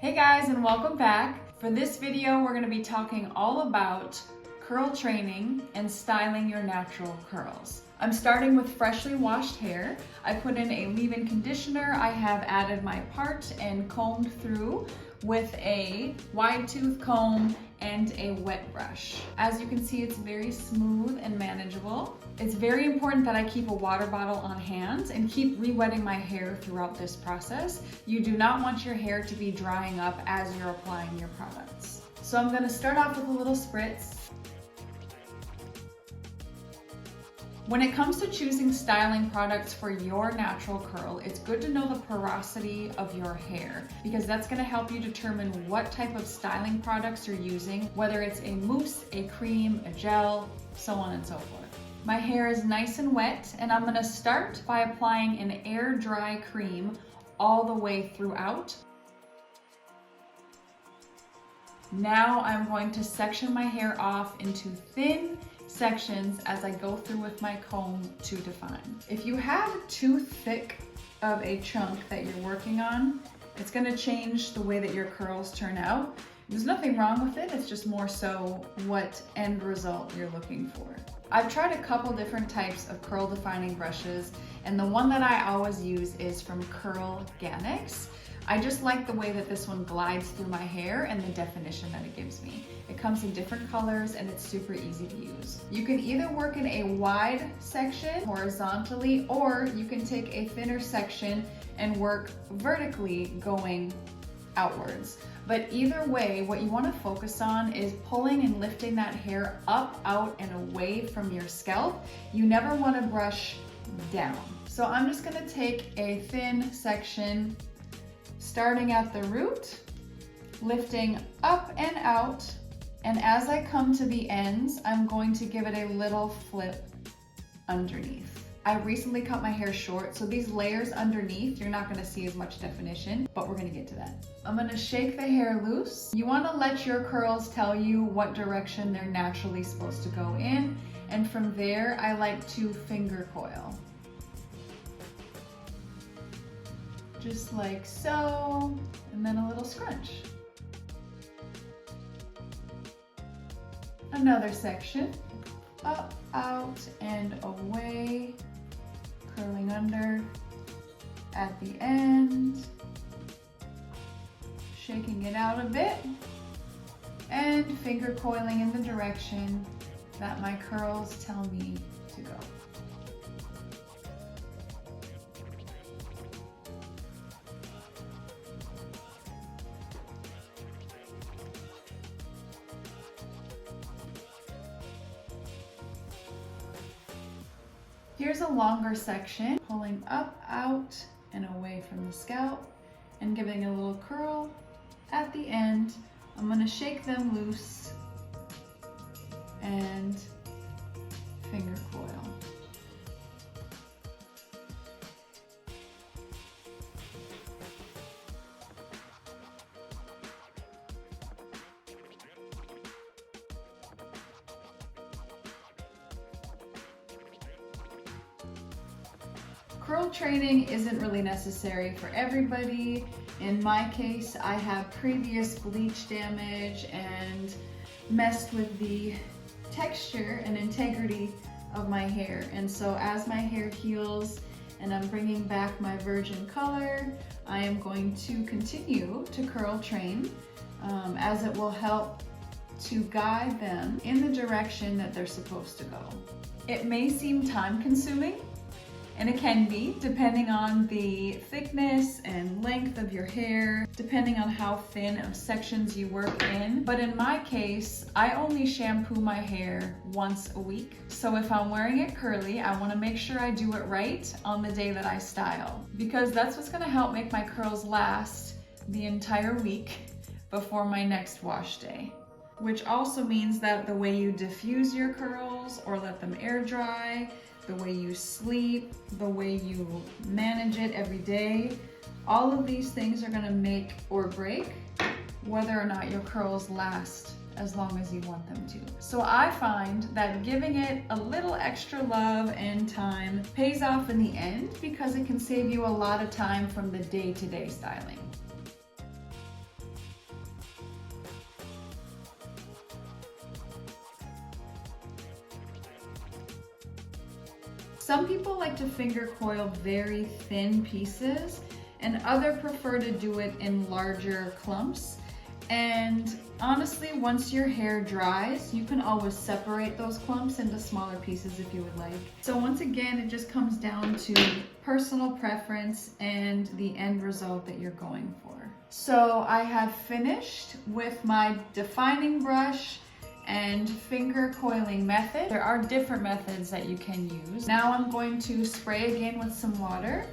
Hey guys, and welcome back. For this video, we're going to be talking all about curl training and styling your natural curls. I'm starting with freshly washed hair. I put in a leave-in conditioner. I have added my part and combed through with a wide tooth comb and a wet brush. As you can see, it's very smooth and manageable. It's very important that I keep a water bottle on hand and keep re-wetting my hair throughout this process. You do not want your hair to be drying up as you're applying your products. So I'm going to start off with a little spritz. When it comes to choosing styling products for your natural curl, it's good to know the porosity of your hair because that's going to help you determine what type of styling products you're using, whether it's a mousse, a cream, a gel, so on and so forth. My hair is nice and wet, and I'm going to start by applying an air dry cream all the way throughout. Now I'm going to section my hair off into thin sections as I go through with my comb to define. If you have too thick of a chunk that you're working on, it's going to change the way that your curls turn out. There's nothing wrong with it, it's just more so what end result you're looking for. I've tried a couple different types of curl defining brushes, and the one that I always use is from Curl Organics. I just like the way that this one glides through my hair and the definition that it gives me. It comes in different colors and it's super easy to use. You can either work in a wide section horizontally, or you can take a thinner section and work vertically going outwards. But either way, what you want to focus on is pulling and lifting that hair up, out, and away from your scalp. You never want to brush down. So I'm just going to take a thin section starting at the root, lifting up and out, and as I come to the ends, I'm going to give it a little flip underneath. I recently cut my hair short, so these layers underneath, you're not going to see as much definition, but we're going to get to that. I'm going to shake the hair loose. You want to let your curls tell you what direction they're naturally supposed to go in, and from there, I like to finger coil. Just like so, and then a little scrunch. Another section, up, out, and away, curling under at the end, shaking it out a bit, and finger coiling in the direction that my curls tell me to go. Here's a longer section, pulling up, out, and away from the scalp, and giving a little curl at the end. I'm going to shake them loose and finger coil. Curl training isn't really necessary for everybody. In my case, I have previous bleach damage and messed with the texture and integrity of my hair. And so as my hair heals and I'm bringing back my virgin color, I am going to continue to curl train as it will help to guide them in the direction that they're supposed to go. It may seem time consuming, and it can be, depending on the thickness and length of your hair, depending on how thin of sections you work in. But in my case, I only shampoo my hair once a week. So if I'm wearing it curly, I want to make sure I do it right on the day that I style, because that's what's going to help make my curls last the entire week before my next wash day. Which also means that the way you diffuse your curls or let them air dry, the way you sleep, the way you manage it every day, all of these things are going to make or break whether or not your curls last as long as you want them to. So I find that giving it a little extra love and time pays off in the end because it can save you a lot of time from the day-to-day styling. Some people like to finger coil very thin pieces, and others prefer to do it in larger clumps. And honestly, once your hair dries, you can always separate those clumps into smaller pieces if you would like. So once again, it just comes down to personal preference and the end result that you're going for. So I have finished with my defining brush and finger coiling method. There are different methods that you can use. Now I'm going to spray again with some water.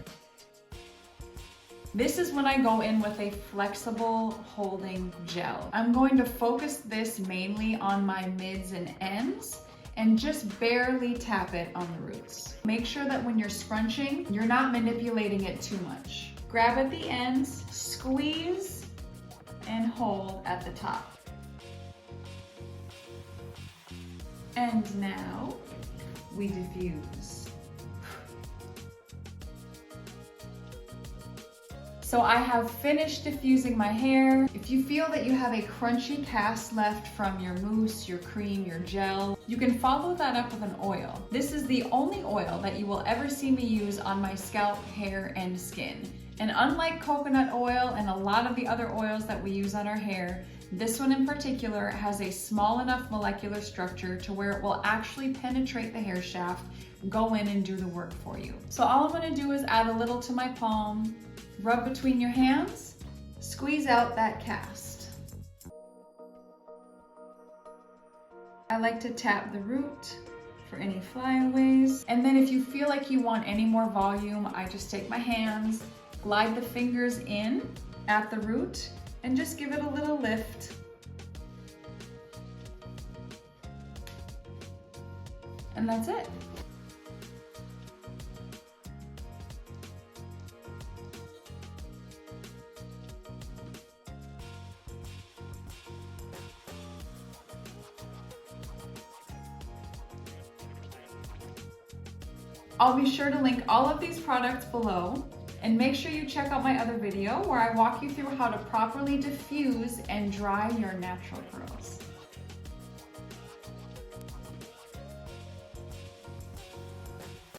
This is when I go in with a flexible holding gel. I'm going to focus this mainly on my mids and ends and just barely tap it on the roots. Make sure that when you're scrunching, you're not manipulating it too much. Grab at the ends, squeeze, and hold at the top. And now we diffuse. So I have finished diffusing my hair. If you feel that you have a crunchy cast left from your mousse, your cream, your gel, you can follow that up with an oil. This is the only oil that you will ever see me use on my scalp, hair, and skin. And unlike coconut oil and a lot of the other oils that we use on our hair, this one in particular has a small enough molecular structure to where it will actually penetrate the hair shaft, go in and do the work for you. So all I'm gonna do is add a little to my palm, rub between your hands, squeeze out that cast. I like to tap the root for any flyaways. And then if you feel like you want any more volume, I just take my hands, glide the fingers in at the root, and just give it a little lift. And that's it. I'll be sure to link all of these products below, and make sure you check out my other video where I walk you through how to properly diffuse and dry your natural curls.